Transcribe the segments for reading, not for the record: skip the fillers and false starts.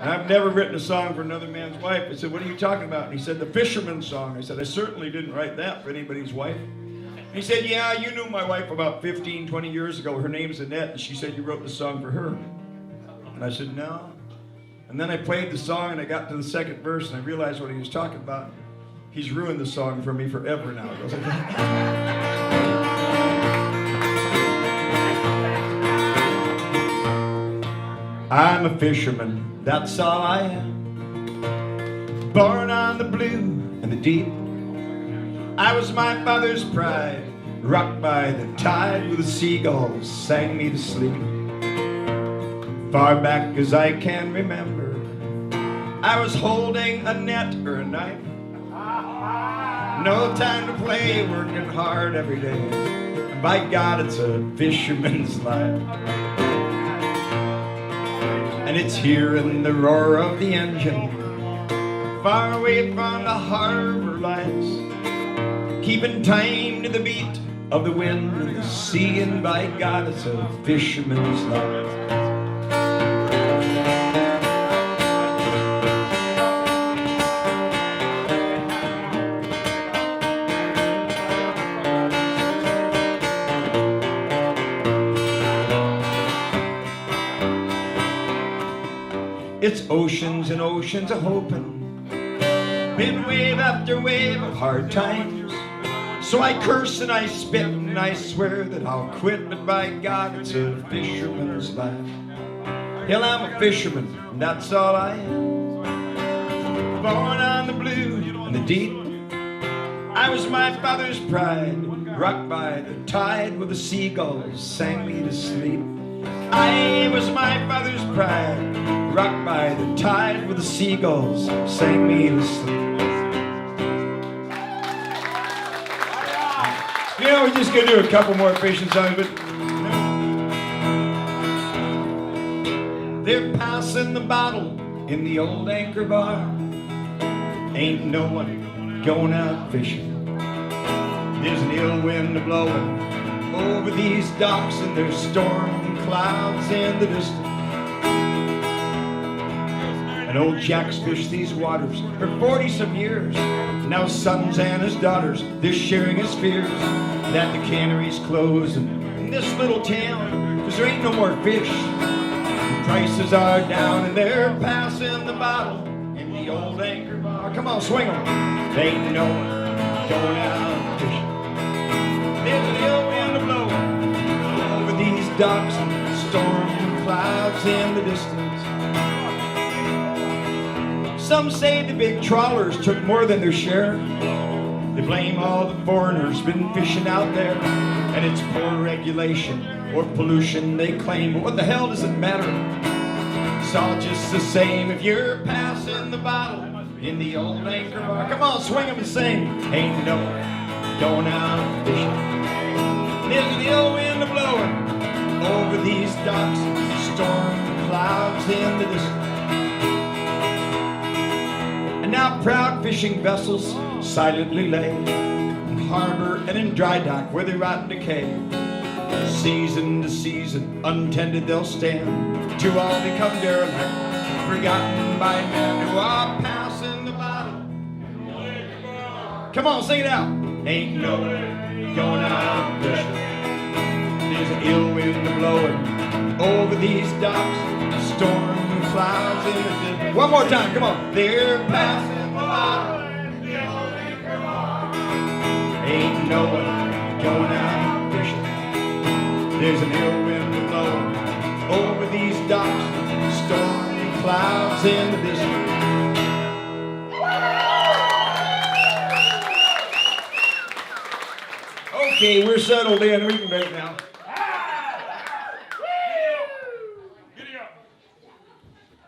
I've never written a song for another man's wife. I said, what are you talking about? And he said, the fisherman's song. I said, I certainly didn't write that for anybody's wife. He said, yeah, you knew my wife about 15, 20 years ago. Her name's Annette, and she said you wrote the song for her. And I said, no. And then I played the song, and I got to the second verse, and I realized what he was talking about. He's ruined the song for me forever now. He goes, I'm a fisherman, that's all I am. Born on the blue and the deep. I was my father's pride, rocked by the tide with the seagulls sang me to sleep. Far back as I can remember, I was holding a net or a knife. No time to play, working hard every day. And by God, it's a fisherman's life. And it's here in the roar of the engine, far away from the harbor lights, keeping time to the beat of the wind and the sea. And by God, it's a fisherman's life. It's oceans and oceans of hoping, been wave after wave of hard times. So I curse and I spit and I swear that I'll quit, but by God, it's a fisherman's life. Hell, I'm a fisherman, and that's all I am. Born on the blue and the deep. I was my father's pride, rocked by the tide with the seagulls sang me to sleep. I was my father's pride, rocked by the tide with the seagulls sang me to sleep. You know, we're just gonna do a couple more fishing songs, but they're passing the bottle in the old anchor bar. Ain't no one going out fishing. There's an ill wind blowing over these docks, and there's storm clouds in the distance. And old Jack's fished these waters for 40-some years. Now sons and his daughters, they're sharing his fears that the canneries close in this little town, 'cause there ain't no more fish. The prices are down, and they're passing the bottle in the old anchor bar. Come on, swing 'em. They ain't no one going out fishing. There's an ill wind blowing over these docks, and storm clouds in the distance. Some say the big trawlers took more than their share. They blame all the foreigners been fishing out there, and it's poor regulation or pollution they claim. But what the hell does it matter? It's all just the same if you're passing the bottle in the old anchor bar. Come on, swing 'em and sing. Ain't no one going out fishing. There's an ill wind blowing over these docks, storm clouds in the distance. And now proud fishing vessels silently lay in harbor and in dry dock where they rot and decay. Season to season, untended they'll stand, to all become derelict, forgotten by men who are passing the bottle. Come on, sing it out. Ain't no one going out fishing. There's an ill wind blowing over these docks, storm clouds in the distance. One more time, come on. They're passing the bottle. Ain't no one going out fishing. There's an ill wind blowing over these docks, storm clouds in the distance. Okay, we're settled in. We can break now.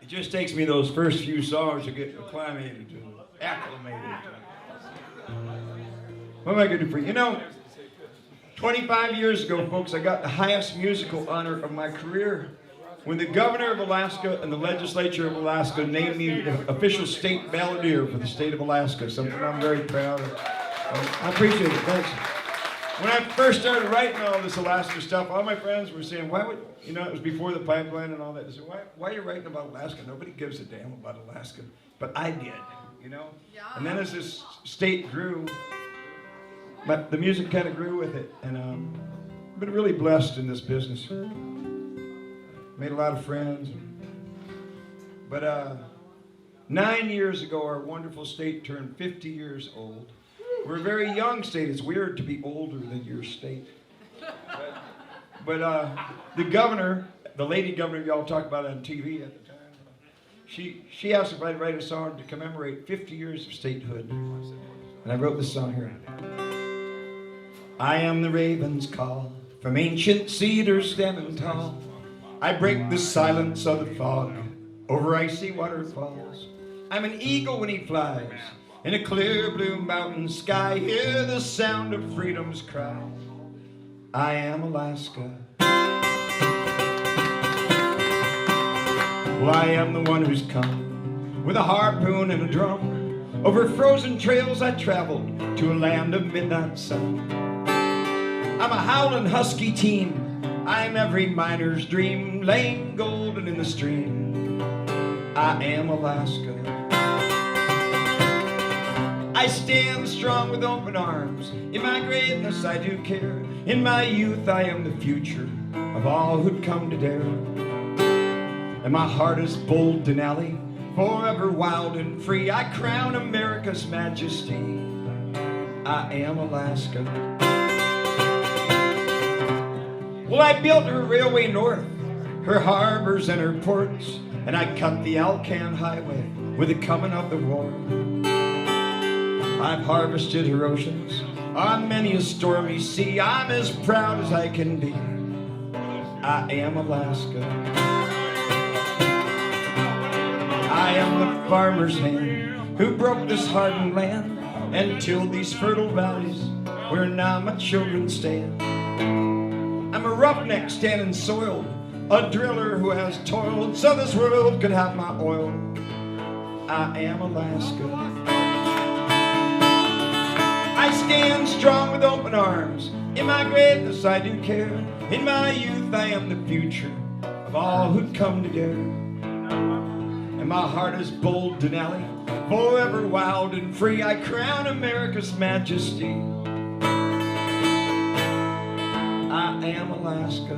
It just takes me those first few songs to get acclimated to, acclimated to. What am I going to do for you? You know, 25 years ago, folks, I got the highest musical honor of my career when the governor of Alaska and the legislature of Alaska named me the official state balladeer for the state of Alaska, something I'm very proud of. I appreciate it. Thanks. When I first started writing all this Alaska stuff, all my friends were saying, why would, you know, it was before the pipeline and all that. They said, why are you writing about Alaska? Nobody gives a damn about Alaska. But I did, you know? Yeah. And then as this state grew, the music kind of grew with it. And I've been really blessed in this business. Made a lot of friends. But 9 years ago, our wonderful state turned 50 years old. We're a very young state. It's weird to be older than your state. But the governor, the lady governor y'all talk about on TV at the time, she asked if I'd write a song to commemorate 50 years of statehood. And I wrote this song here. I am the raven's call from ancient cedars standing tall. I break the silence of the fog over icy waterfalls. I'm an eagle when he flies in a clear blue mountain sky. Hear the sound of freedom's cry. I am Alaska. Well, I am the one who's come with a harpoon and a drum. Over frozen trails I traveled to a land of midnight sun. I'm a howling husky teen. I'm every miner's dream, laying golden in the stream. I am Alaska. I stand strong with open arms. In my greatness I do care. In my youth I am the future of all who'd come to dare. And my heart is bold Denali, forever wild and free. I crown America's majesty. I am Alaska. Well, I built her railway north, her harbors and her ports, and I cut the Alcan highway with the coming of the war. I've harvested her oceans on many a stormy sea. I'm as proud as I can be. I am Alaska. I am the farmer's hand who broke this hardened land and tilled these fertile valleys where now my children stand. I'm a roughneck standing soiled, a driller who has toiled so this world could have my oil. I am Alaska. I stand strong with open arms. In my greatness I do care. In my youth I am the future of all who'd come to dare. And my heart is bold Denali, forever wild and free. I crown America's majesty. I am Alaska.